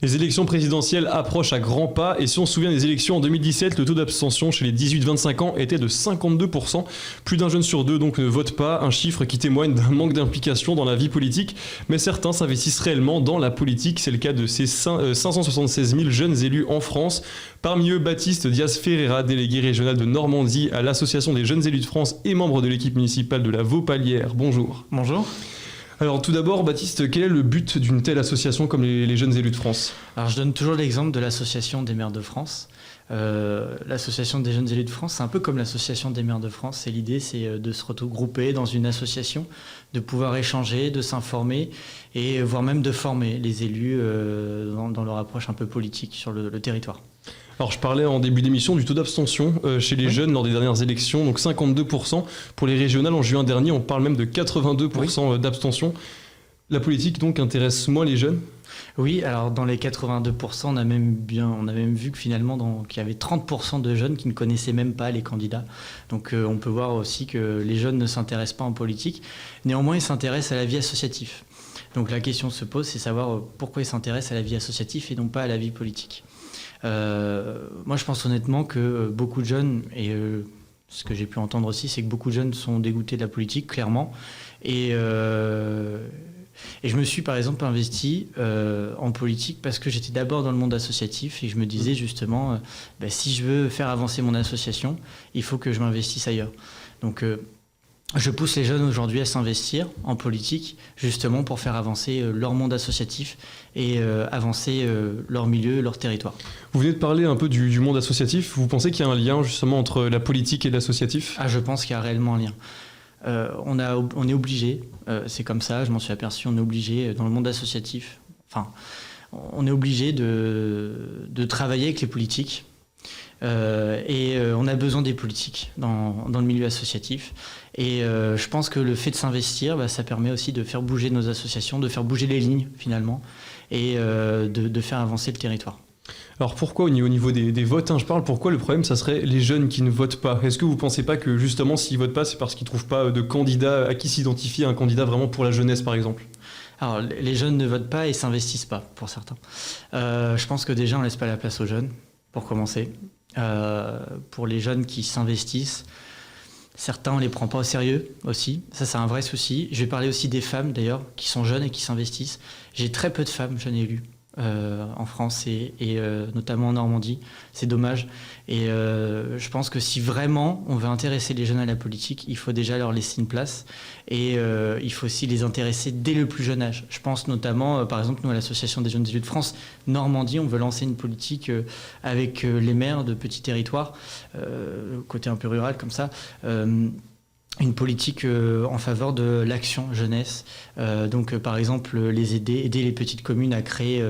Les élections présidentielles approchent à grands pas et si on se souvient des élections en 2017, le taux d'abstention chez les 18-25 ans était de 52%. Plus d'un jeune sur deux donc ne vote pas, un chiffre qui témoigne d'un manque d'implication dans la vie politique. Mais certains s'investissent réellement dans la politique, c'est le cas de ces 576 000 jeunes élus en France. Parmi eux, Baptiste Diaz-Ferreira, délégué régional de Normandie à l'Association des jeunes élus de France et membre de l'équipe municipale de la Vaupalière. Bonjour. Bonjour. Alors tout d'abord, Baptiste, quel est le but d'une telle association comme les jeunes élus de France ? Alors je donne toujours l'exemple de l'Association des maires de France. L'Association des jeunes élus de France, c'est un peu comme l'Association des maires de France. Et l'idée, c'est de se regrouper dans une association, de pouvoir échanger, de s'informer et voire même de former les élus dans leur approche un peu politique sur le territoire. Alors je parlais en début d'émission du taux d'abstention chez les jeunes lors des dernières élections, donc 52%. Pour les régionales, en juin dernier, on parle même de 82% d'abstention. La politique donc intéresse moins les jeunes ? Oui, alors dans les 82%, on a même vu que finalement qu'il y avait 30% de jeunes qui ne connaissaient même pas les candidats. Donc on peut voir aussi que les jeunes ne s'intéressent pas en politique. Néanmoins, ils s'intéressent à la vie associative. Donc la question se pose, c'est savoir pourquoi ils s'intéressent à la vie associative et non pas à la vie politique. Moi, je pense honnêtement que beaucoup de jeunes, et ce que j'ai pu entendre aussi, c'est que beaucoup de jeunes sont dégoûtés de la politique, clairement. Et je me suis, par exemple, investi en politique parce que j'étais d'abord dans le monde associatif et je me disais justement, si je veux faire avancer mon association, il faut que je m'investisse ailleurs. Donc, je pousse les jeunes aujourd'hui à s'investir en politique, justement pour faire avancer leur monde associatif et avancer leur milieu, leur territoire. Vous venez de parler un peu du monde associatif. Vous pensez qu'il y a un lien justement entre la politique et l'associatif ? Ah, je pense qu'il y a réellement un lien. On est obligé, c'est comme ça, je m'en suis aperçu, on est obligé dans le monde associatif, on est obligé de travailler avec les politiques. On a besoin des politiques dans le milieu associatif. Et je pense que le fait de s'investir, ça permet aussi de faire bouger nos associations, de faire bouger les lignes finalement, et de faire avancer le territoire. Alors pourquoi au niveau des votes, pourquoi le problème ça serait les jeunes qui ne votent pas ? Est-ce que vous ne pensez pas que justement s'ils ne votent pas, c'est parce qu'ils ne trouvent pas de candidat à qui s'identifier, un candidat vraiment pour la jeunesse par exemple ? Alors les jeunes ne votent pas et ne s'investissent pas pour certains. Je pense que déjà on ne laisse pas la place aux jeunes, pour commencer. Pour les jeunes qui s'investissent, certains on les prend pas au sérieux aussi, ça c'est un vrai souci. Je vais parler aussi des femmes d'ailleurs qui sont jeunes et qui s'investissent. J'ai très peu de femmes jeunes élues en France et notamment en Normandie, c'est dommage. Et je pense que si vraiment on veut intéresser les jeunes à la politique, il faut déjà leur laisser une place et il faut aussi les intéresser dès le plus jeune âge. Je pense notamment, par exemple, nous à l'Association des jeunes élus de France Normandie, on veut lancer une politique avec les maires de petits territoires, côté un peu rural comme ça, une politique en faveur de l'action jeunesse. Donc, par exemple, aider les petites communes à créer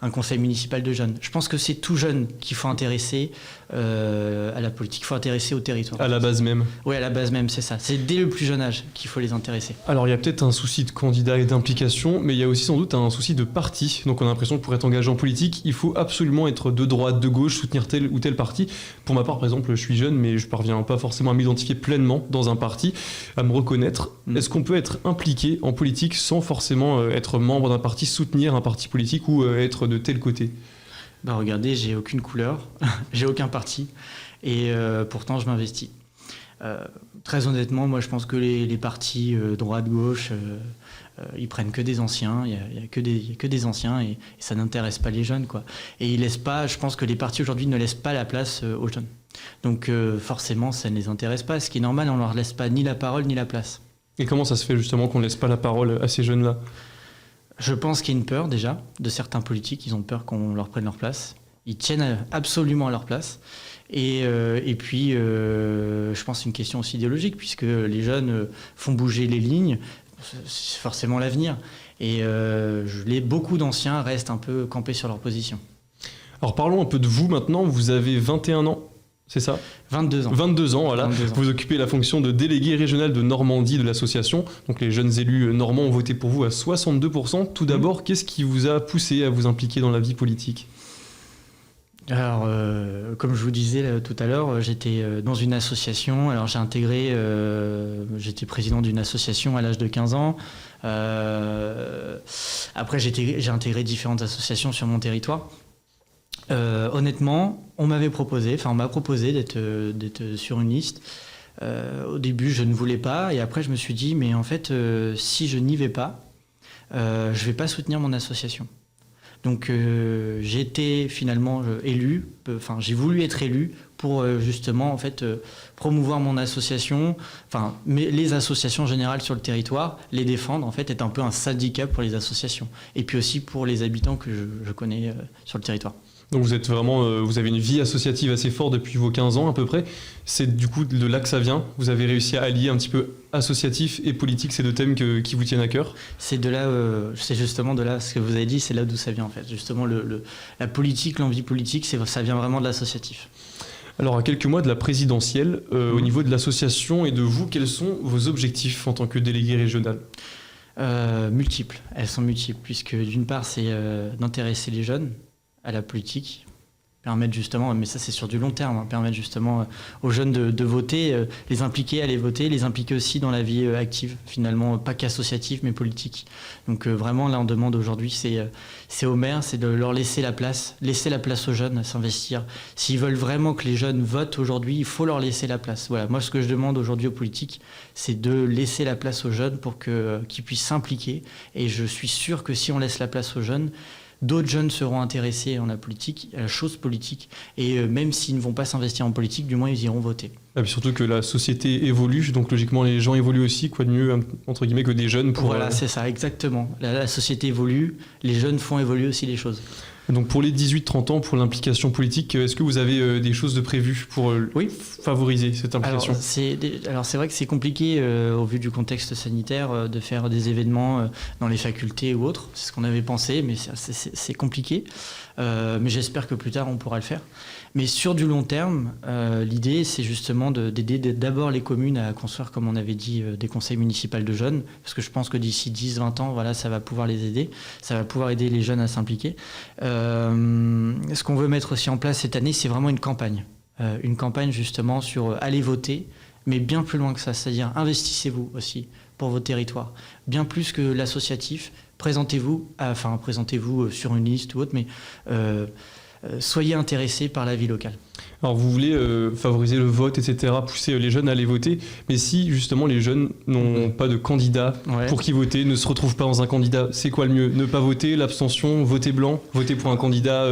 un conseil municipal de jeunes. Je pense que c'est tout jeune qu'il faut intéresser à la politique, il faut intéresser au territoire. À la base même. Oui, à la base même, c'est ça. C'est dès le plus jeune âge qu'il faut les intéresser. Alors, il y a peut-être un souci de candidat et d'implication, mais il y a aussi sans doute un souci de parti. Donc, on a l'impression que pour être engagé en politique, il faut absolument être de droite, de gauche, soutenir tel ou tel parti. Pour ma part, par exemple, je suis jeune, mais je ne parviens pas forcément à m'identifier pleinement dans un parti, à me reconnaître. Est-ce qu'on peut être impliqué en politique sans forcément être membre d'un parti, soutenir un parti politique ou être de tel côté ? Regardez, j'ai aucune couleur, j'ai aucun parti et pourtant je m'investis. Très honnêtement, moi je pense que les partis droite-gauche, ils prennent que des anciens, il y a que des anciens et ça n'intéresse pas les jeunes, quoi. Et ils laissent pas, je pense que les partis aujourd'hui ne laissent pas la place aux jeunes. Donc forcément ça ne les intéresse pas, ce qui est normal, on ne leur laisse pas ni la parole ni la place. Et comment ça se fait justement qu'on ne laisse pas la parole à ces jeunes-là ? Je pense qu'il y a une peur déjà de certains politiques, ils ont peur qu'on leur prenne leur place. Ils tiennent absolument à leur place. Et puis, je pense que c'est une question aussi idéologique, puisque les jeunes font bouger les lignes, c'est forcément l'avenir. Et beaucoup d'anciens restent un peu campés sur leur position. Alors parlons un peu de vous maintenant, vous avez 21 ans. C'est ça ? 22 ans. 22 ans, voilà. 22 ans. Vous occupez la fonction de délégué régional de Normandie de l'association. Donc les jeunes élus normands ont voté pour vous à 62%. Tout d'abord, qu'est-ce qui vous a poussé à vous impliquer dans la vie politique ? Alors, comme je vous disais tout à l'heure, j'étais dans une association. Alors, j'étais président d'une association à l'âge de 15 ans. Après, j'ai intégré différentes associations sur mon territoire. Honnêtement, on m'a proposé d'être sur une liste. Au début, je ne voulais pas, et après, je me suis dit, mais en fait, si je n'y vais pas, je vais pas soutenir mon association. Donc j'ai été finalement élu, j'ai voulu être élu pour justement en fait promouvoir mon association, les associations générales sur le territoire, les défendre, en fait être un peu un syndicat pour les associations et puis aussi pour les habitants que je connais sur le territoire. Donc vous êtes vraiment, vous avez une vie associative assez forte depuis vos 15 ans à peu près. C'est du coup de là que ça vient. Vous avez réussi à allier un petit peu associatif et politique, ces deux thèmes qui vous tiennent à cœur. C'est de là, c'est justement de là, ce que vous avez dit, c'est là d'où ça vient en fait. Justement, la politique, l'envie politique, ça vient vraiment de l'associatif. Alors à quelques mois de la présidentielle, au niveau de l'association et de vous, quels sont vos objectifs en tant que délégué régional ? Multiples, elles sont multiples, puisque d'une part c'est d'intéresser les jeunes à la politique, permettre justement, mais ça c'est sur du long terme, permettre justement aux jeunes de voter, les impliquer, aller voter, les impliquer aussi dans la vie active, finalement pas qu'associative mais politique. Donc vraiment là on demande aujourd'hui, c'est aux maires, c'est de leur laisser la place aux jeunes à s'investir. S'ils veulent vraiment que les jeunes votent aujourd'hui, il faut leur laisser la place. Voilà, moi ce que je demande aujourd'hui aux politiques, c'est de laisser la place aux jeunes pour qu'ils puissent s'impliquer, et je suis sûr que si on laisse la place aux jeunes, d'autres jeunes seront intéressés en la politique, à la chose politique, et même s'ils ne vont pas s'investir en politique, du moins ils iront voter. Et puis surtout que la société évolue, donc logiquement les gens évoluent aussi, quoi de mieux entre guillemets que des jeunes pour... Voilà, c'est ça, exactement. La société évolue, les jeunes font évoluer aussi les choses. Donc pour les 18-30 ans, pour l'implication politique, est-ce que vous avez des choses de prévues pour favoriser cette implication ? Alors c'est vrai que c'est compliqué au vu du contexte sanitaire de faire des événements dans les facultés ou autres. C'est ce qu'on avait pensé, mais c'est compliqué. Mais j'espère que plus tard on pourra le faire. Mais sur du long terme, l'idée c'est justement d'aider d'abord les communes à construire, comme on avait dit, des conseils municipaux de jeunes, parce que je pense que d'ici 10-20 ans, voilà, ça va pouvoir les aider, ça va pouvoir aider les jeunes à s'impliquer. Ce qu'on veut mettre aussi en place cette année, c'est vraiment une campagne justement sur aller voter, mais bien plus loin que ça, c'est-à-dire investissez-vous aussi pour vos territoires, bien plus que l'associatif. Présentez-vous sur une liste ou autre, mais soyez intéressés par la vie locale. Alors vous voulez favoriser le vote, etc., pousser les jeunes à aller voter, mais si justement les jeunes n'ont pas de candidat pour qui voter, ne se retrouvent pas dans un candidat, c'est quoi le mieux ? Ne pas voter, l'abstention, voter blanc, voter pour un candidat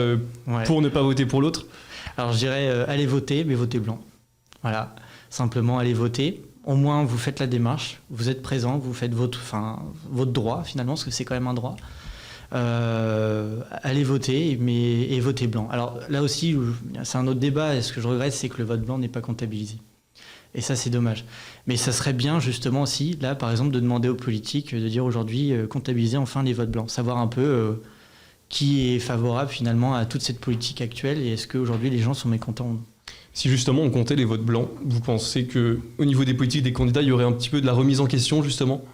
pour ne pas voter pour l'autre ? Alors je dirais allez voter, mais votez blanc. Voilà, simplement allez voter. Au moins vous faites la démarche, vous êtes présent, vous faites votre droit finalement, parce que c'est quand même un droit. Allez voter, et votez blanc. Alors là aussi, c'est un autre débat, et ce que je regrette, c'est que le vote blanc n'est pas comptabilisé. Et ça, c'est dommage. Mais ça serait bien justement aussi, là par exemple, de demander aux politiques, de dire aujourd'hui, comptabiliser enfin les votes blancs, savoir un peu qui est favorable finalement à toute cette politique actuelle, et est-ce qu'aujourd'hui les gens sont mécontents ? Si justement on comptait les votes blancs, vous pensez qu'au niveau des politiques des candidats, il y aurait un petit peu de la remise en question justement ?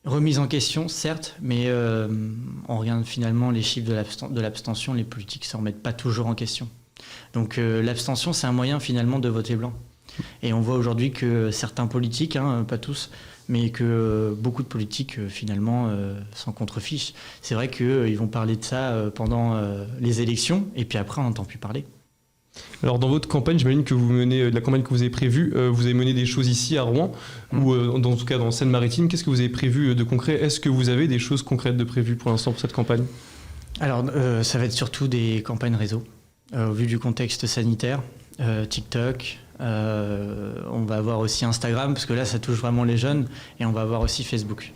Remise en question, certes, mais on regarde finalement les chiffres de l'abstention, les politiques ne se remettent pas toujours en question. Donc l'abstention, c'est un moyen finalement de voter blanc. Et on voit aujourd'hui que certains politiques, pas tous, mais que beaucoup de politiques finalement s'en contrefichent. C'est vrai qu'ils vont parler de ça pendant les élections, et puis après on n'entend plus parler. Alors dans votre campagne, j'imagine que vous menez, la campagne que vous avez prévue, vous avez mené des choses ici à Rouen, ou en tout cas dans Seine-Maritime. Qu'est-ce que vous avez prévu de concret ? Est-ce que vous avez des choses concrètes de prévues pour l'instant pour cette campagne ? Alors ça va être surtout des campagnes réseau, au vu du contexte sanitaire, TikTok, on va avoir aussi Instagram, parce que là ça touche vraiment les jeunes, et on va avoir aussi Facebook.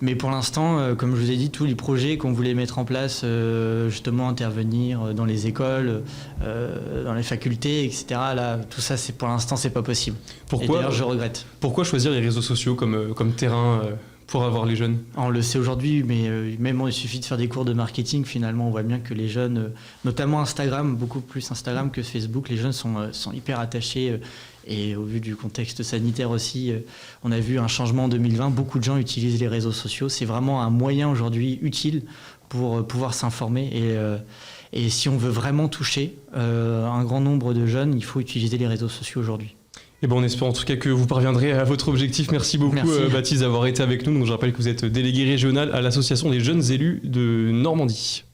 Mais pour l'instant, comme je vous ai dit, tous les projets qu'on voulait mettre en place, justement intervenir dans les écoles, dans les facultés, etc., là, tout ça, pour l'instant, c'est pas possible. Pourquoi ? Et d'ailleurs, je regrette. Pourquoi choisir les réseaux sociaux comme terrain pour avoir les jeunes ? On le sait aujourd'hui, mais même il suffit de faire des cours de marketing, finalement, on voit bien que les jeunes, notamment Instagram, beaucoup plus Instagram que Facebook, les jeunes sont hyper attachés, et au vu du contexte sanitaire aussi, on a vu un changement en 2020, beaucoup de gens utilisent les réseaux sociaux, c'est vraiment un moyen aujourd'hui utile pour pouvoir s'informer, Et si on veut vraiment toucher un grand nombre de jeunes, il faut utiliser les réseaux sociaux aujourd'hui. Et bon, on espère en tout cas que vous parviendrez à votre objectif. Merci beaucoup Baptiste d'avoir été avec nous. Donc, je rappelle que vous êtes délégué régional à l'association des jeunes élus de Normandie.